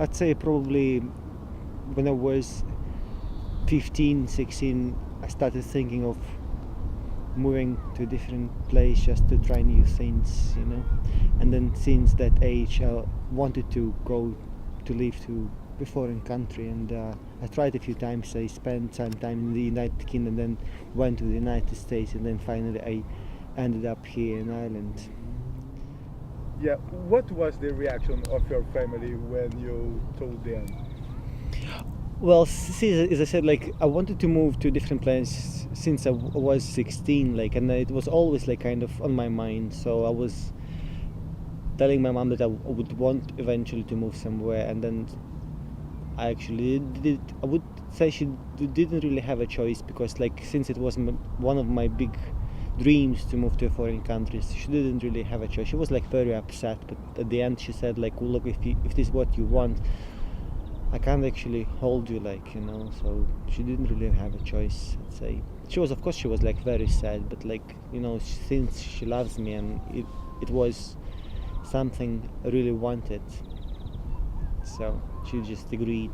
I'd say probably when I was 15, 16, I started thinking of moving to a different place just to try new things, And then since that age, I wanted to go to live to a foreign country, and I tried a few times. I spent some time in the United Kingdom, then went to the United States, and then finally I ended up here in Ireland. Yeah, what was the reaction of your family when you told them? Well, see, as I said, I wanted to move to a different place since I was 16, and it was always kind of on my mind. So I was telling my mom that I would want eventually to move somewhere, and then I actually did. I would say she didn't really have a choice because, since it was one of my big dreams to move to a foreign country, she didn't really have a choice. She was very upset, but at the end she said well, look, if this is what you want, I can't actually hold you, so she didn't really have a choice, I'd say. Of course she was very sad, but since she loves me and it was something I really wanted, so she just agreed.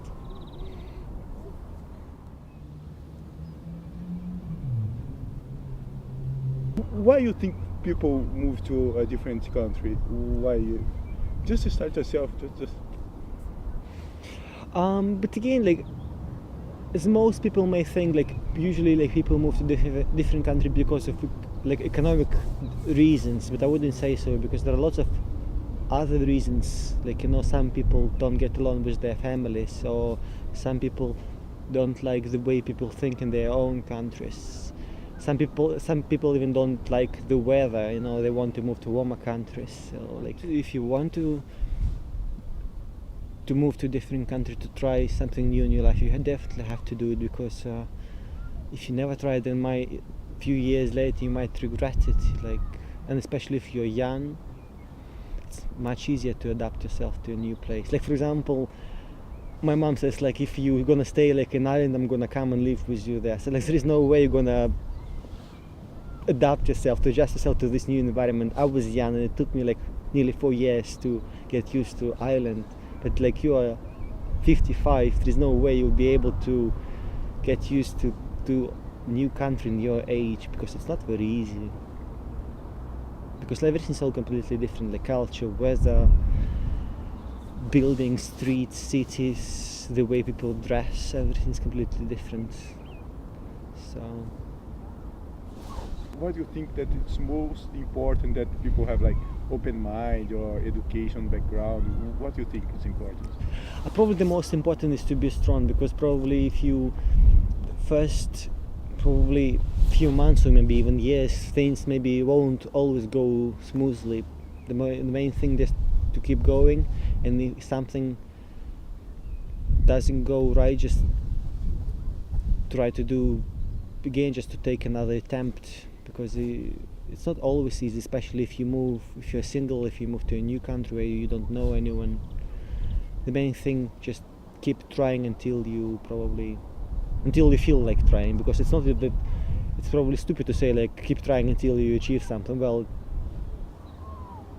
Why you think people move to a different country? Why you just to start yourself? Just. But again, as most people may think, usually people move to different country because of economic reasons, but I wouldn't say so, because there are lots of other reasons. Some people don't get along with their families, or some people don't like the way people think in their own countries. Some people even don't like the weather. They want to move to warmer countries. So if you want to move to a different country to try something new in your life, you definitely have to do it, because if you never try it, then a few years later you might regret it. And especially if you're young, it's much easier to adapt yourself to a new place. For example, my mom says if you're gonna stay in Ireland, I'm gonna come and live with you there. So there is no way you're gonna adapt yourself, to adjust yourself to this new environment. I was young and it took me nearly 4 years to get used to Ireland. But you are 55, there's no way you'll be able to get used to new country in your age, because it's not very easy. Because everything's all completely different, culture, weather, buildings, streets, cities, the way people dress, everything's completely different. So Why do you think that it's most important that people have open mind or education background? What do you think is important? probably the most important is to be strong, because probably if you first few months or maybe even years, things maybe won't always go smoothly. The main thing is to keep going, and if something doesn't go right, just try to do again, just to take another attempt, because it's not always easy, especially if you're single, if you move to a new country where you don't know anyone. The main thing, just keep trying until you feel like trying, because it's not that it's probably stupid to say keep trying until you achieve something. Well,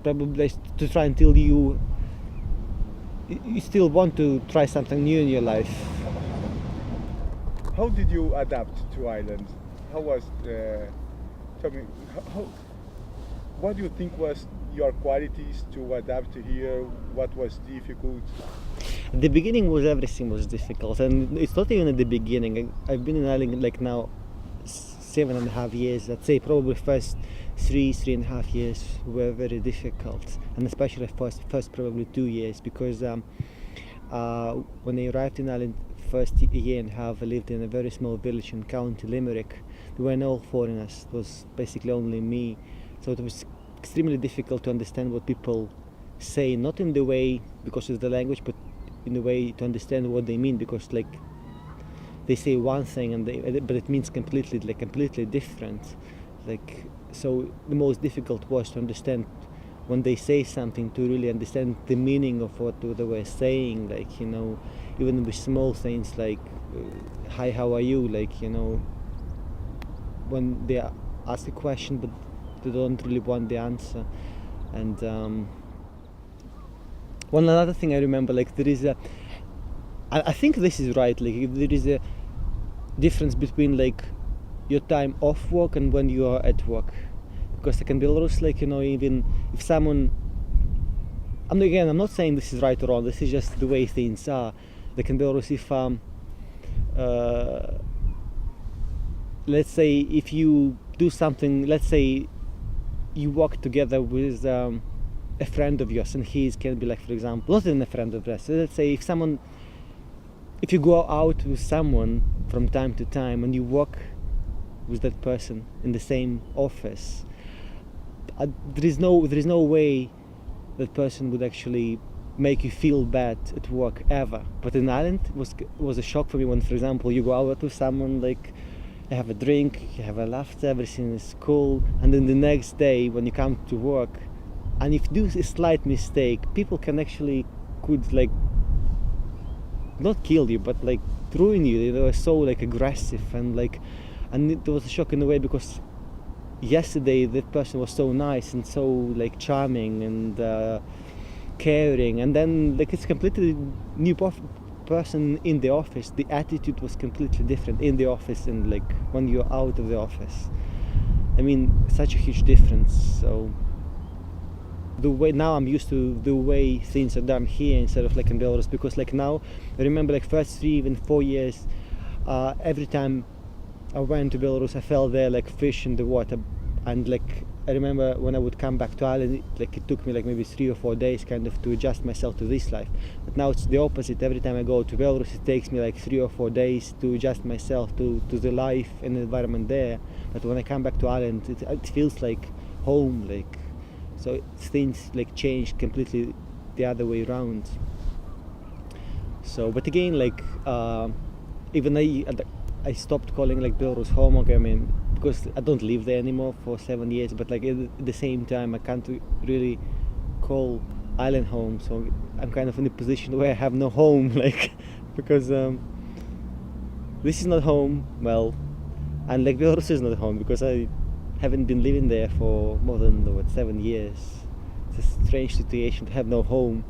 probably to try until you still want to try something new in your life. How did you adapt to Ireland? How was tell me, what do you think was your qualities to adapt here? What was difficult? At the beginning, everything was difficult, and it's not even at the beginning. I've been in Ireland now 7.5 years. I'd say probably first 3.5 years were very difficult, and especially first probably 2 years, because when I arrived in Ireland, first year and a half, I lived in a very small village in County Limerick. There were no foreigners. It was basically only me, so it was extremely difficult to understand what people say, not in the way because of the language, but in the way to understand what they mean, because they say one thing but it means completely different. So the most difficult was to understand when they say something, to really understand the meaning of what they were saying, even with small things hi, how are you, when they ask a question but they don't really want the answer. And One another thing I remember, like there is a, I think this is right, like there is a difference between like your time off work and when you are at work, because like in Belarus, like even if someone, I'm not saying this is right or wrong, this is just the way things are. Like in Belarus, if uh, let's say if you do something, let's say you work together with a friend of yours, and he can be like, for example, not even a friend of yours, so let's say if you go out with someone from time to time and you work with that person in the same office, there is no way that person would actually make you feel bad at work ever. But in Ireland, it was a shock for me when, for example, you go out with someone, like you have a drink, you have a laughter, everything is cool, and then the next day when you come to work, and if you do a slight mistake, people can actually could like not kill you, but like ruin you. They were so like aggressive, and it was a shock in a way, because yesterday that person was so nice and so like charming and caring, and then like it's completely new person in the office. The attitude was completely different in the office and like when you're out of the office. I mean, such a huge difference. So the way now I'm used to the way things are done here instead of like in Belarus, because like now I remember like first 3 even 4 years, every time I went to Belarus I felt there like fish in the water, and like I remember when I would come back to Ireland, like it took me like maybe 3 or 4 days kind of to adjust myself to this life. But now it's the opposite. Every time I go to Belarus it takes me like 3 or 4 days to adjust myself to the life and the environment there. But when I come back to Ireland it feels like home, like, so things like change completely the other way around. So, but again, like even I stopped calling like Belarus home. Okay, I mean, because I don't live there anymore for 7 years. But like at the same time, I can't really call Ireland home. So I'm kind of in a position where I have no home, like, because this is not home. Well, and like Belarus is not home because I haven't been living there for more than 7 years. It's a strange situation to have no home.